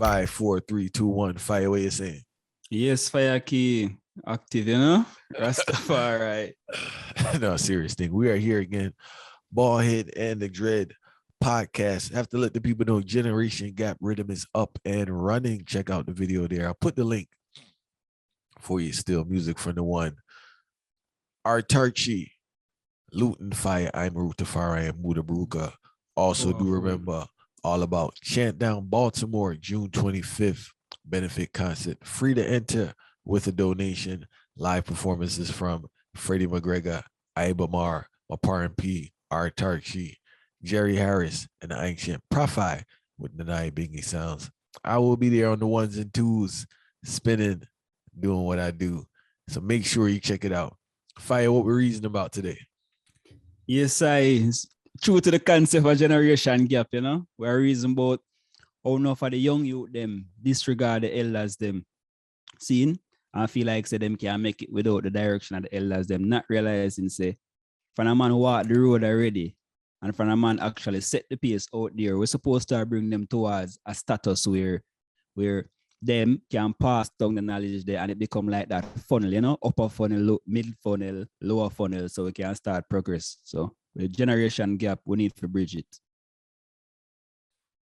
5, 4, 3, 2, 1. Fire away, you're saying. Yes, fire key active, you know? Rastafari. No, serious thing. We are here again. Ballhead and the Dread podcast. I have to let the people know Generation Gap Riddim is up and running. Check out the video there. I'll put the link for you still. Music from the one. Autarchii, Luton Fire, I'm Rutafari and Muda Baruka. Also, do remember all about Chant Down Baltimore, June 25th, benefit concert. Free to enter with a donation. Live performances from Freddie McGregor, Ibamar, Apparel, Autarchii, Jerry Harris, and the Ancient Profi with Nanai Bingy Sounds. I will be there on the ones and twos, spinning, doing what I do. So make sure you check it out. Fire, what we're reasoning about today. Yes, true to the concept of generation gap, you know? We're reasoning about how enough of the young youth them disregard the elders them. Seeing, I feel like say them can't make it without the direction of the elders them, not realizing say, from a man walk the road already, and from a man actually set the pace out there, we're supposed to bring them towards a status where them can pass down the knowledge there and it become like that funnel, you know, upper funnel, mid funnel, lower funnel, so we can start progress. So the generation gap, we need to bridge it.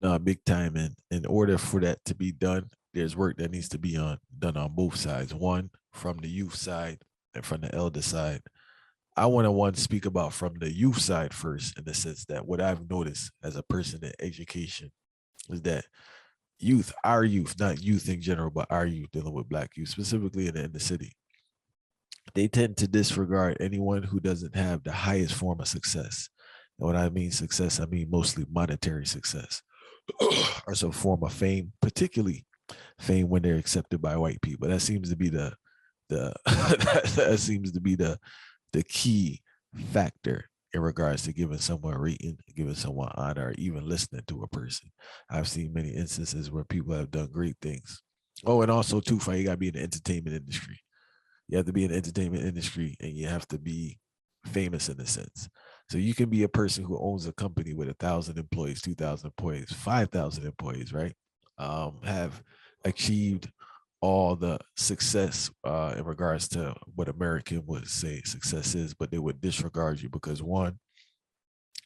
No, big time. And in order for that to be done, there's work that needs to be done on both sides. One, from the youth side and from the elder side. I want to speak about from the youth side first, in the sense that what I've noticed as a person in education is that youth, our youth, not youth in general, but our youth dealing with Black youth, specifically in the city, they tend to disregard anyone who doesn't have the highest form of success. And when I mean success, I mean mostly monetary success or some form of fame, particularly fame when they're accepted by white people. That seems to be the that seems to be the key factor in regards to giving someone rating, giving someone honor, or even listening to a person. I've seen many instances where people have done great things. Oh, and also too, you gotta be in the entertainment industry. You have to be in the entertainment industry and you have to be famous in a sense. So you can be a person who owns a company with 1,000 employees, 2,000 employees, 5,000 employees, right? Have achieved all the success in regards to what American would say success is, but they would disregard you because one,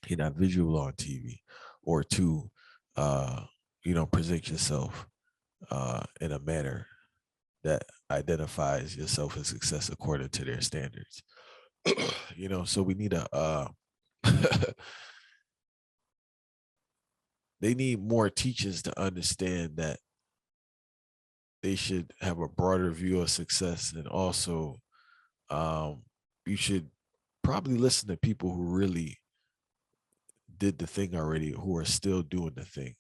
you're not visual on TV, or two, you don't present yourself in a manner that identifies yourself as success according to their standards. You know, so we need they need more teachers to understand that they should have a broader view of success, and also you should probably listen to people who really did the thing already, who are still doing the thing.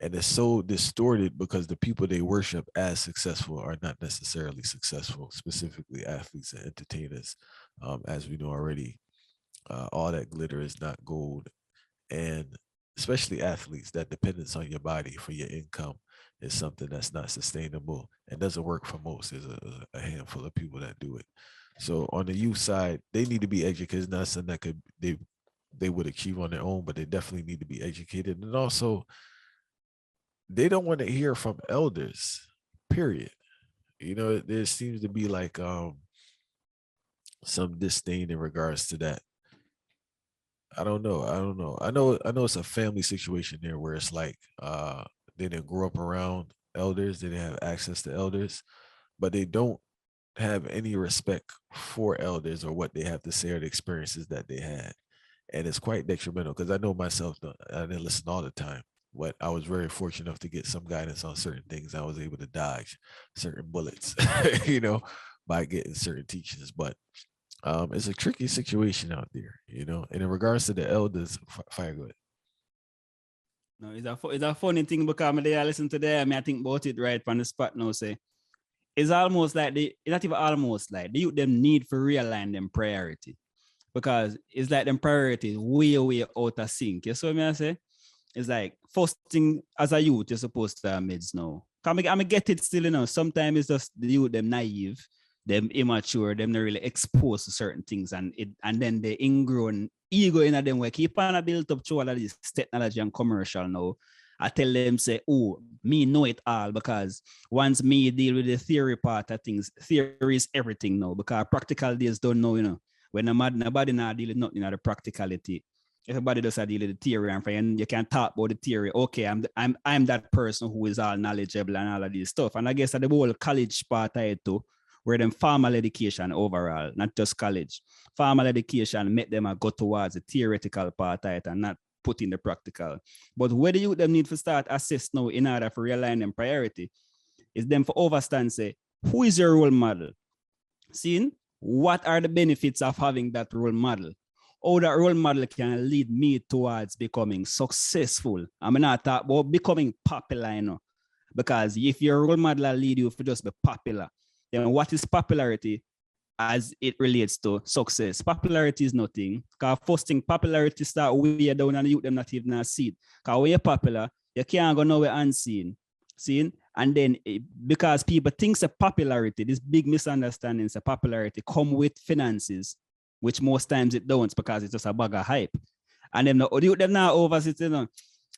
And it's so distorted because the people they worship as successful are not necessarily successful, specifically athletes and entertainers. As we know already, all that glitter is not gold. And especially athletes, that dependence on your body for your income is something that's not sustainable and doesn't work for most. There's a handful of people that do it. So on the youth side, they need to be educated. It's not something that they would achieve on their own, but they definitely need to be educated. And also, they don't want to hear from elders, period. You know, there seems to be like some disdain in regards to that. I don't know. I know it's a family situation there where it's like they didn't grow up around elders, they didn't have access to elders, but they don't have any respect for elders or what they have to say or the experiences that they had. And it's quite detrimental because I know myself, I didn't listen all the time, but I was very fortunate enough to get some guidance on certain things. I was able to dodge certain bullets, you know, by getting certain teachings. But it's a tricky situation out there, you know. And in regards to the elders, fire good. No, it's a funny thing because I listen to them, I think about it right from the spot now, say, it's almost like it's not even almost like the youth them need to realign them priority, because it's like them priorities way out of sync. You see what I say? It's like first thing as a youth, you're supposed to have mids now. I'm get it still, you know. Sometimes it's just the youth them naive, them immature, them not really exposed to certain things, and then the ingrown ego in them way keep on built up through all of this technology and commercial now. I tell them, say, oh, me know it all, because once me deal with the theory part of things, theory is everything now, because practical days don't know, when nobody not deal with nothing at the practicality. Everybody does deal with the theory, and you can talk about the theory. Okay, I'm that person who is all knowledgeable and all of this stuff. And I guess at the whole college part of it too, where them formal education overall, not just college. Formal education make them go towards the theoretical part of it and not put in the practical. But where the youth them need to start assess now in order for realign them priority is them for overstand say, who is your role model? Seeing what are the benefits of having that role model? How that role model can lead me towards becoming successful. I'm not talking about becoming popular, because if your role model lead you for just be popular, then what is popularity as it relates to success? Popularity is nothing. Because first thing, popularity start way down and the youth them not even see it. Because when you're popular, you can't go nowhere unseen. Seen? And then because people think the popularity, this big misunderstanding, the popularity come with finances, which most times it don't, because it's just a bag of hype. And then them now over,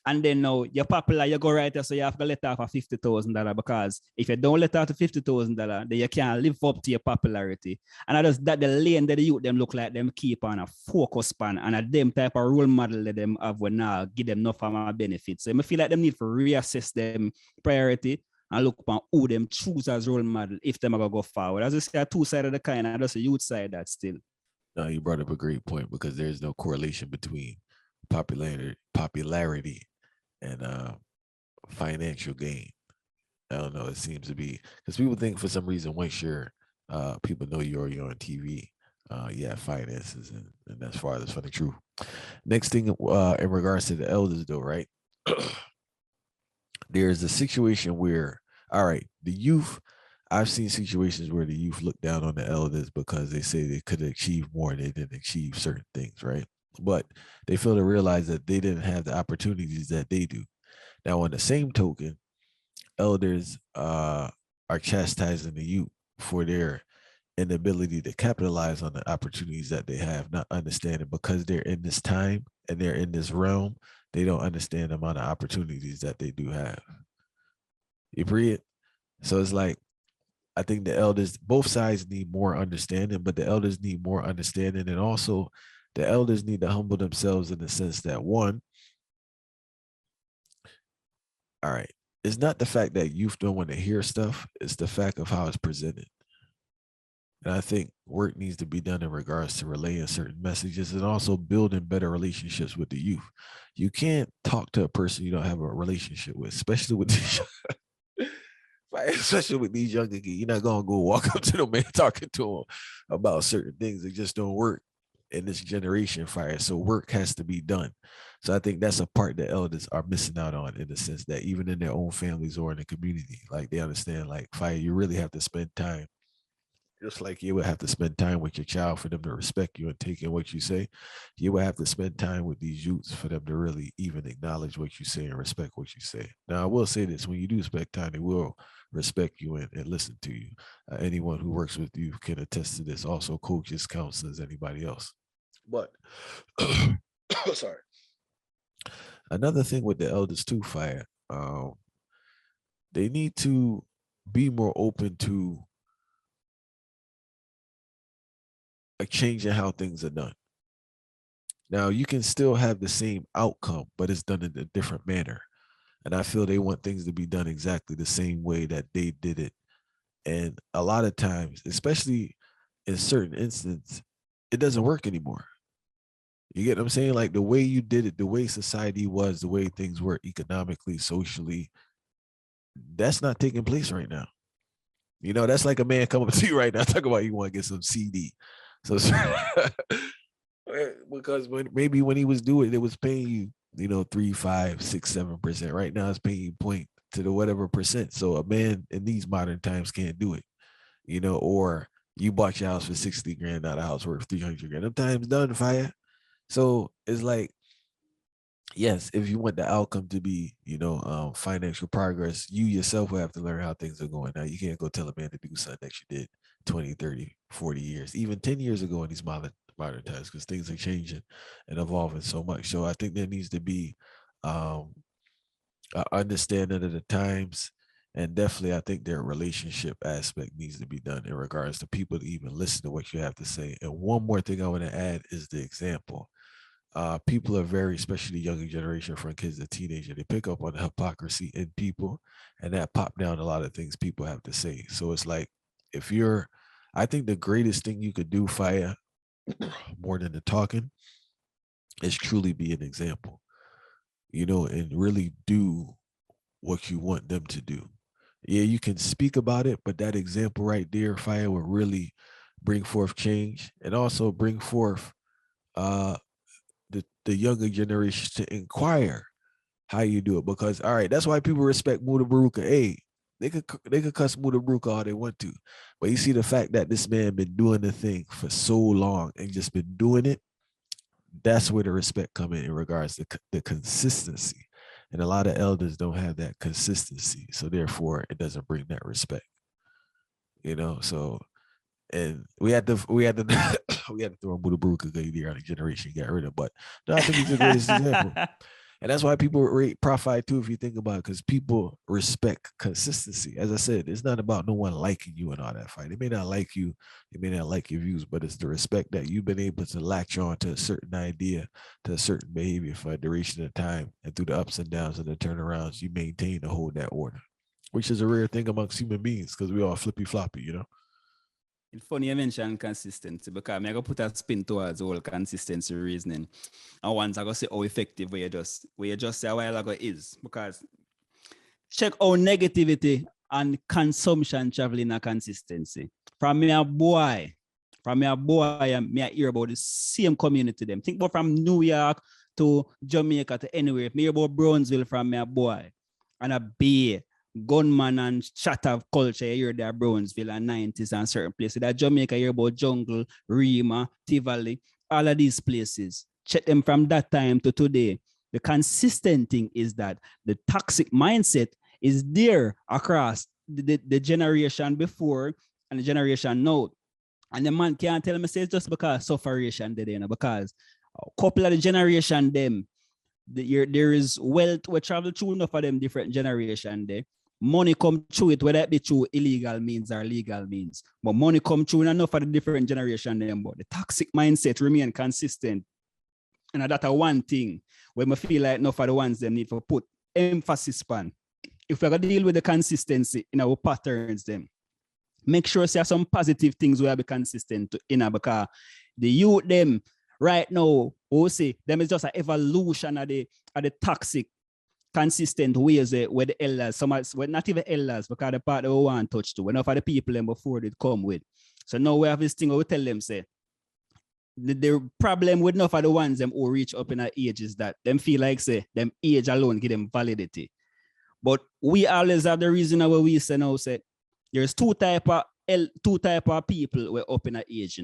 and then now you're popular, you go right there, so you have to let off a $50,000, because if you don't let out a $50,000, then you can't live up to your popularity. And that the lane that the youth them look like them keep on a focus span, and a them type of role model that them have when now give them enough of my benefits. So I feel like them need to reassess them priority and look upon who them choose as role model if them are gonna go forward. As I say, two sides of the coin, and just a youth side that still. No, you brought up a great point, because there's no correlation between popularity and financial gain. I don't know. It seems to be because people think for some reason once you're people know you're on TV, you have finances, and that's farthest from the truth. Next thing, in regards to the elders, though, right? There's a situation where, all right, the youth. I've seen situations where the youth look down on the elders because they say they could achieve more and they didn't achieve certain things, right? But they fail to realize that they didn't have the opportunities that they do. Now, on the same token, elders are chastising the youth for their inability to capitalize on the opportunities that they have, not understanding because they're in this time and they're in this realm, they don't understand the amount of opportunities that they do have. You read? So it's like, I think the elders, both sides need more understanding, but the elders need more understanding. And also, the elders need to humble themselves in the sense that, one, all right, it's not the fact that youth don't want to hear stuff, it's the fact of how it's presented. And I think work needs to be done in regards to relaying certain messages and also building better relationships with the youth. You can't talk to a person you don't have a relationship with, especially with these, especially with these younger kids. You're not gonna go walk up to them and talking to them about certain things that just don't work in this generation. Fire. So work has to be done. So I think that's a part that elders are missing out on, in the sense that even in their own families or in the community, like they understand, like, fire, you really have to spend time, just like you would have to spend time with your child for them to respect you and take in what you say. You would have to spend time with these youths for them to really even acknowledge what you say and respect what you say. Now, I will say this: when you do spend time, they will respect you and listen to you. Anyone who works with you can attest to this. Also, coaches, counselors, anybody else. But sorry. Another thing with the elders too, fire. They need to be more open to a change in how things are done. Now, you can still have the same outcome, but it's done in a different manner. And I feel they want things to be done exactly the same way that they did it. And a lot of times, especially in certain instances, it doesn't work anymore. You get what I'm saying? Like the way you did it, the way society was, the way things were economically, socially, that's not taking place right now. You know, that's like a man coming to you right now, talk about you want to get some CD. So because maybe when he was doing it, it was paying you, 3, 5, 6, 7%. Right now it's paying you point to the whatever percent. So a man in these modern times can't do it, or you bought your house for 60 grand, not a house worth 300 grand. Them times done, fire. So it's like, yes, if you want the outcome to be, financial progress, you yourself will have to learn how things are going. Now, you can't go tell a man to do something that you did 20, 30, 40 years, even 10 years ago in these modern times, because things are changing and evolving so much. So I think there needs to be understanding of the times, and definitely I think their relationship aspect needs to be done in regards to people to even listen to what you have to say. And one more thing I want to add is the example. People are very, especially the younger generation, from kids to teenager, they pick up on the hypocrisy in people, and that pop down a lot of things people have to say. So it's like, if you're, I think the greatest thing you could do, Fire, more than the talking, is truly be an example, and really do what you want them to do. Yeah, you can speak about it, but that example right there, Fire, will really bring forth change and also bring forth uh the younger generation to inquire how you do it. Because all right, that's why people respect Muda Baruka. Hey, they could cuss Muda Baruka all they want to, but you see the fact that this man been doing the thing for so long and just been doing it. That's where the respect come in regards to the consistency. And a lot of elders don't have that consistency, so therefore it doesn't bring that respect. So and we had to we had to throw Buddha Baruka the other generation get rid of. But no, I think he's the greatest example. And that's why people rate Prophet too, if you think about it, because people respect consistency. As I said, it's not about no one liking you and all that fight. They may not like you, they may not like your views, but it's the respect that you've been able to latch on to a certain idea, to a certain behavior for a duration of time. And through the ups and downs and the turnarounds, you maintain to hold that order, which is a rare thing amongst human beings because we all flippy floppy. It's funny you mention consistency because I'm going to put a spin towards all consistency reasoning. And once I go say how effective where you just say a while ago is, because check how negativity and consumption traveling a consistency. From me a boy, me I hear about the same community them. Think about from New York to Jamaica to anywhere. Me hear about Brownsville from me a boy. And a Bay, gunman and chat of culture, you hear that Brownsville and 90s and certain places. That Jamaica, you hear about Jungle, Rima, Tivoli, all of these places. Check them from that time to today. The consistent thing is that the toxic mindset is there across the generation before and the generation now. And the man can't tell me say it's just because sufferation there, because a couple of the generation them, there is wealth we travel through enough of them different generation there. Money come through it, whether it be through illegal means or legal means. But money come through enough of the different generation them. But the toxic mindset remain consistent. And that's one thing where I feel like enough of the ones them need to put emphasis on. If we're going to deal with the consistency in our patterns, then make sure there are some positive things we have be consistent in, because the youth them right now, we see them is just an evolution of the toxic, consistent ways where the elders, well, not even elders, because the part that we want to touch to, enough of the people them before they come with. So now we have this thing where we tell them, say, the problem with enough of the ones them who reach up in our age is that them feel like, say, them age alone give them validity. But we always have the reason why we say now, say, there's two type of people who are up in age,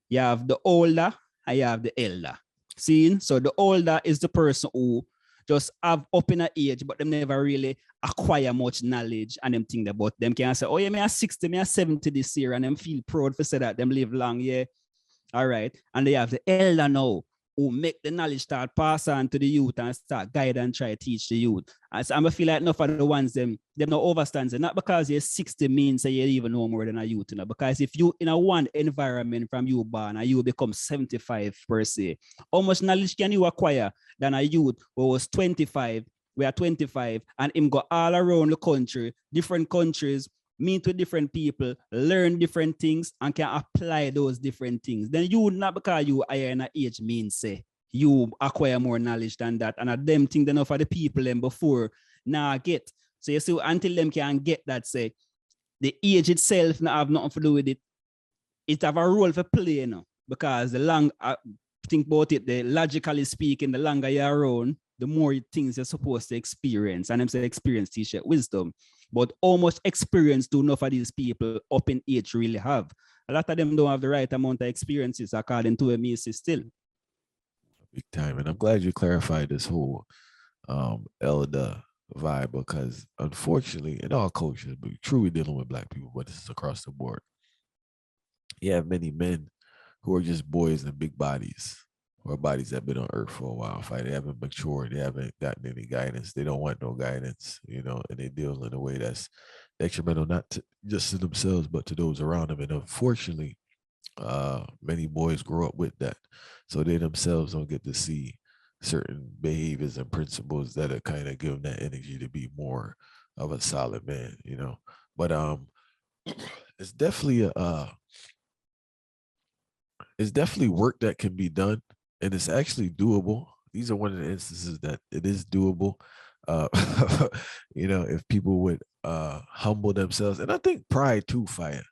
You have the older and you have the elder. See? So the older is the person who just have up in age, but them never really acquire much knowledge and them think about them can say, oh yeah, me are 60, me are 70 this year, and them feel proud for say that them live long, yeah. All right. And they have the elder now who make the knowledge start pass on to the youth and start guide and try to teach the youth. And so I feel like enough of the ones them no overstands. Not because you're 60 means that you even know more than a youth, because if you in a one environment from you born and you become 75 per se, how much knowledge can you acquire than a youth who was 25, we are 25, and him go all around the country, different countries, meet with different people, learn different things, and can apply those different things. Then you not because you are in an age means say you acquire more knowledge than that. And at them think enough of the people them before now get. So you see, until them can get that, say the age itself not have nothing to do with it. It have a role for play, because the long think about it, the logically speaking, the longer you're around, the more things you're supposed to experience. And I'm saying experience teach wisdom. But how much experience do enough of these people up in age really have? A lot of them don't have the right amount of experiences according to me still. Big time. And I'm glad you clarified this whole elder vibe, because unfortunately in all cultures, but truly dealing with Black people, but this is across the board, you have many men who are just boys in big bodies, or bodies that have been on earth for a while fight. They haven't matured. They haven't gotten any guidance. They don't want no guidance, and they deal in a way that's detrimental, not just to themselves, but to those around them. And unfortunately, many boys grow up with that. So they themselves don't get to see certain behaviors and principles that are kind of give them that energy to be more of a solid man, But it's definitely it's definitely work that can be done, and it's actually doable. These are one of the instances that it is doable. Uh, if people would humble themselves, and I think pride too, fire.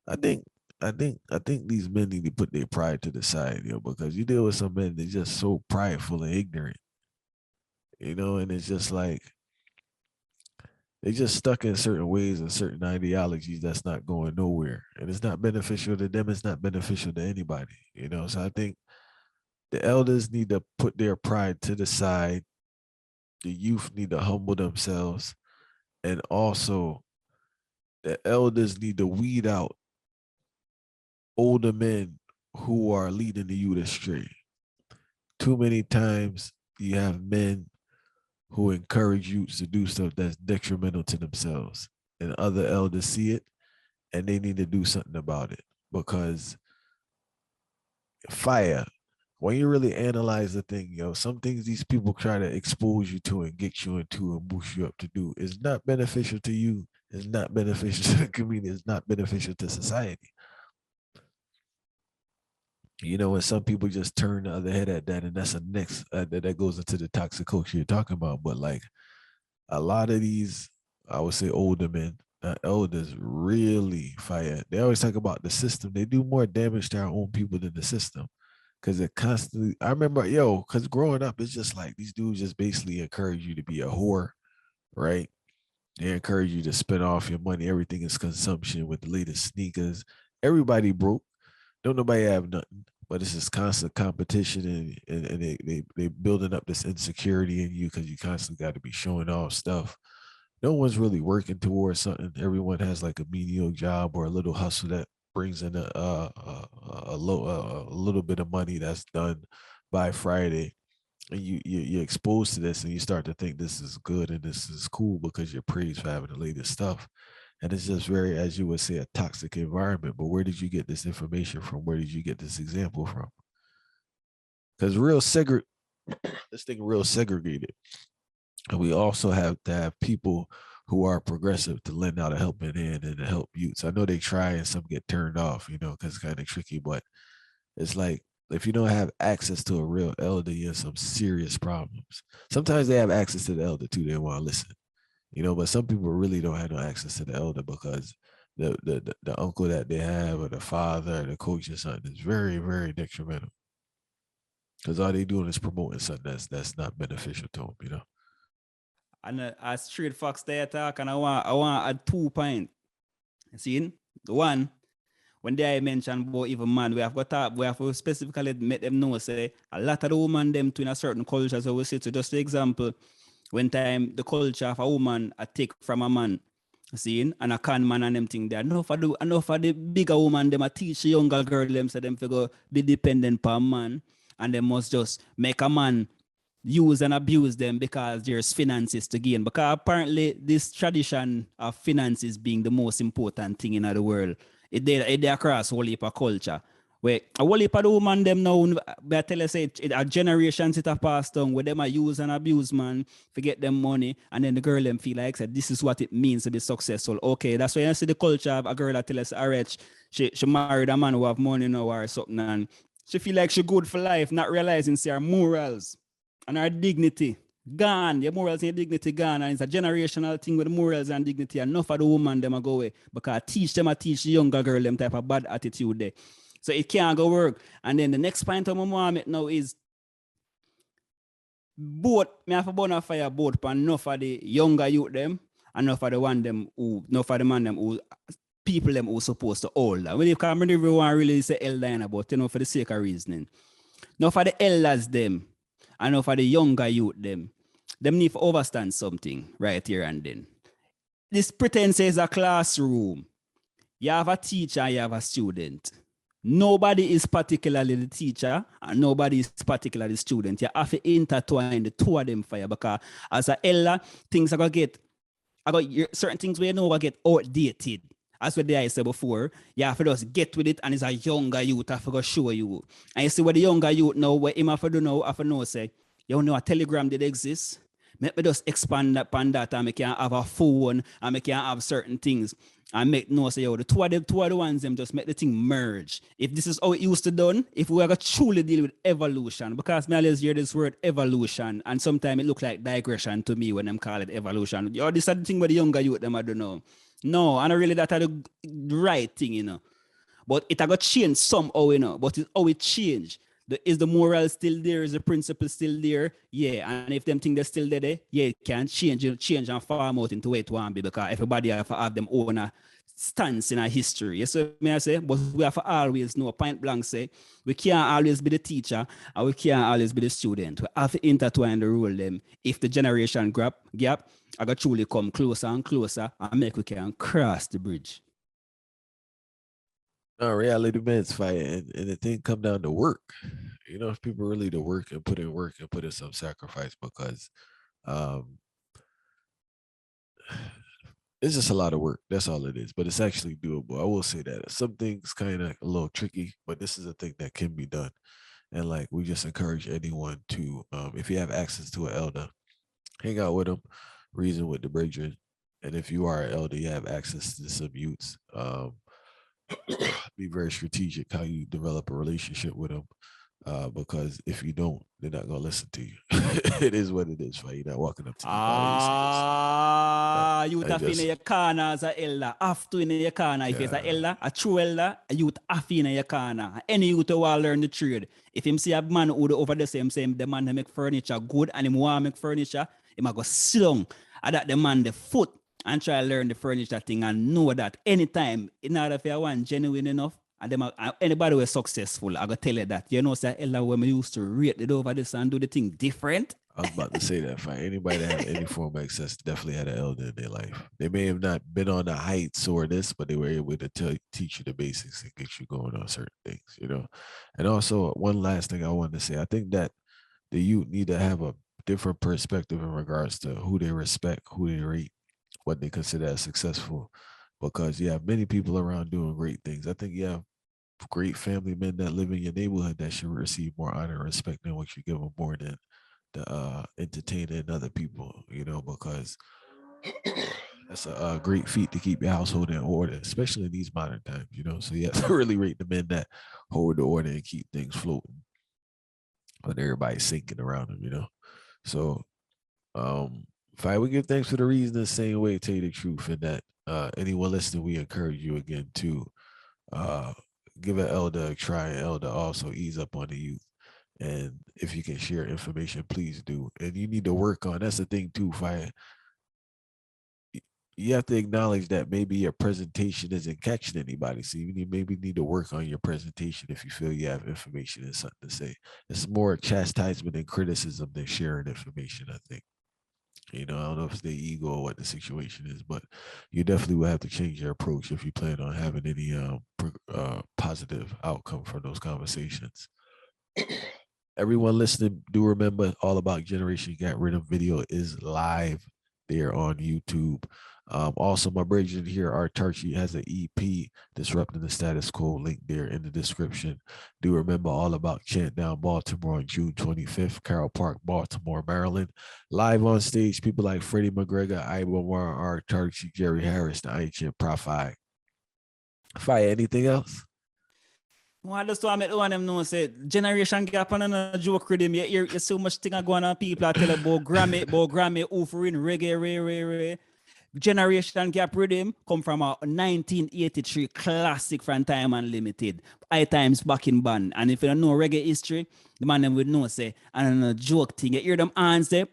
I think I think these men need to put their pride to the side, because you deal with some men they're just so prideful and ignorant, and it's just like they just stuck in certain ways and certain ideologies that's not going nowhere. And it's not beneficial to them, it's not beneficial to anybody, So I think the elders need to put their pride to the side. The youth need to humble themselves. And also the elders need to weed out older men who are leading the youth astray. Too many times you have men who encourage youths to do stuff that's detrimental to themselves. And other elders see it and they need to do something about it. Because fire, when you really analyze the thing, some things these people try to expose you to and get you into and boost you up to do is not beneficial to you. It's not beneficial to the community. It's not beneficial to society. And some people just turn the other head at that, and that's a next that goes into the toxic culture you're talking about. But like a lot of these, I would say older men, elders, really fire. They always talk about the system. They do more damage to our own people than the system. Cause it constantly, I remember, cause growing up, it's just like these dudes just basically encourage you to be a whore, right? They encourage you to spend off your money. Everything is consumption with the latest sneakers. Everybody broke. Don't nobody have nothing. But it's this constant competition and they building up this insecurity in you because you constantly got to be showing off stuff. No one's really working towards something. Everyone has like a mediocre job or a little hustle that brings in a little bit of money that's done by Friday, and you're exposed to this, and you start to think this is good and this is cool because you're praised for having the latest stuff, and it's just very, as you would say, a toxic environment. But where did you get this information from? Where did you get this example from? Because this thing real segregated. And we also have to have people who are progressive to lend out a helping hand and to help youths. I know they try and some get turned off, because it's kind of tricky, but it's like if you don't have access to a real elder, you have some serious problems. Sometimes they have access to the elder too, they want to listen, but some people really don't have no access to the elder because the uncle that they have or the father or the coach or something is very, very detrimental. Because all they doing is promoting something that's not beneficial to them. And a straight fox there talk, and I want add 2 points. See, the one when they mentioned about even man, we have to specifically make them know, say a lot of the woman them to in a certain culture. So we say, to just the example, when time the culture of a woman a take from a man, seeing and a con man and them thing there. Enough for the bigger woman them a teach the younger girl them, so them figure be dependent per man, and they must just make a man use and abuse them because there's finances to gain. Because apparently this tradition of finances being the most important thing in the world, it across whole heap of culture. Where a whole heap of the woman them now, I tell you, say a generations it have passed on where them a use and abuse man to get them money, and then the girl them feel like said this is what it means to be successful. Okay, that's why you see the culture of a girl that tell us rich, she married a man who have money now or something, and she feel like she good for life, not realizing her morals and our dignity gone. Your morals and your dignity gone. And it's a generational thing with morals and dignity. Enough of the woman them a go away. Because I teach the younger girl them type of bad attitude there. So it can't go work. And then the next point I'm going to make now is both, me have a bonfire both for enough of the younger youth them, and enough of the one them who, enough of the man them who, people them who supposed to hold. Well, you can't everyone really say elder, but for the sake of reasoning. Enough of the elders them, and for the younger youth them need to overstand something right here and then. This pretend is a classroom. You have a teacher, you have a student. nobody is particularly the teacher and nobody is particularly the student. You have to intertwine the two of them for you, because as an elder, things are going to get, certain things where you know will get outdated. As what I said before, you have to just get with it, and it's a younger youth have to go show you. And you see what the younger youth now, what him have to do now, have to know, say, you know, a Telegram did exist. Make me just expand upon that and make you have a phone and make you have certain things. And make no say, yo, the two of the ones, them just make the thing merge. If this is how it used to done, if we are going to truly deal with evolution, because me always hear this word evolution, and sometimes it look like digression to me when them call it evolution. Yo, this is the thing with the younger youth, them I don't know. No, and really that are the right thing, you know. But it got changed somehow, you know. But it's how it changed. Is the moral still there? Is the principle still there? Yeah. And if them think they're still there, yeah, it can change and farm out into where it want be, because everybody have to have them own stance in our history. Yes, so may I say, but we have to always know, point blank say, we can't always be the teacher and we can't always be the student. We have to intertwine the role them. If the generation gap, I got truly come closer and closer and make we can cross the bridge. No, reality man's fight, and the thing come down to work. You know, if people really to work and put in some sacrifice, because it's just a lot of work. That's all it is. But it's actually doable. I will say that. Some things kind of a little tricky, but this is a thing that can be done. And like we just encourage anyone to, if you have access to an elder, hang out with them, reason with the brethren. And if you are an elder, you have access to some youths. Be very strategic how you develop a relationship with them, because if you don't, they're not gonna listen to you. It is what it is. Right? You're not walking up to you. Youth have in your corner as an elder, have to in your corner. If it's an elder, a true elder, a youth have in your corner. Any youth who will learn the trade. If him see a man who over the same the man who make furniture good and him want make furniture, he might go sit down and that the man the foot and try to learn the furniture thing and know that anytime, in order if you want genuine enough, and them anybody who is successful, I gotta tell you that. You know, say Ella when we used to rate it over this and do the thing different. I was about to say that. Fine. Anybody that had any form of access definitely had an elder in their life. They may have not been on the heights or this, but they were able to teach you the basics and get you going on certain things, you know. And also, one last thing I wanted to say, I think that the youth need to have a different perspective in regards to who they respect, who they rate, what they consider as successful, because you have many people around doing great things. I think you have great family men that live in your neighborhood that should receive more honor and respect than what you give them, more than the entertaining other people, you know, because that's a great feat to keep your household in order, especially in these modern times, you know. So you have to really rate the men that hold the order and keep things floating when everybody's sinking around them, you know. So if I would give thanks for the reason the same way, tell you the truth, and that anyone listening, we encourage you again to give an elder a try, and elder also ease up on the youth. And if you can share information, please do. And you need to work on, that's the thing too, Fire. You have to acknowledge that maybe your presentation isn't catching anybody. So you maybe need to work on your presentation if you feel you have information and something to say. It's more chastisement and criticism than sharing information, I think. You know, I don't know if it's their ego or what the situation is, but you definitely will have to change your approach if you plan on having any positive outcome from those conversations. Everyone listening, do remember All About Generation Got Riddim video is live there on YouTube. Also, my brethren here, Autarchii has an EP, Disrupting the Status Quo, link there in the description. Do remember All About Chant Down Baltimore on June 25th, Carroll Park, Baltimore, Maryland. Live on stage, people like Freddie McGregor, Ibomar, Autarchii, Jerry Harris, the Ancient Prophet. Fire, anything else? Well, I just want to make one of them know, say, generation gap and a joke with him. You hear so much thing going on, people are telling about Grammy, offering reggae. Generation Gap Riddim come from a 1983 classic from Time Unlimited. High Times back in band. And if you don't know reggae history, the man them would know, say, and a joke thing. You hear them hands say,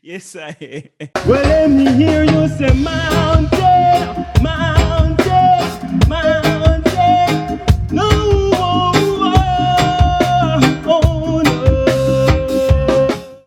yes, I. Well, let me hear you say mountain.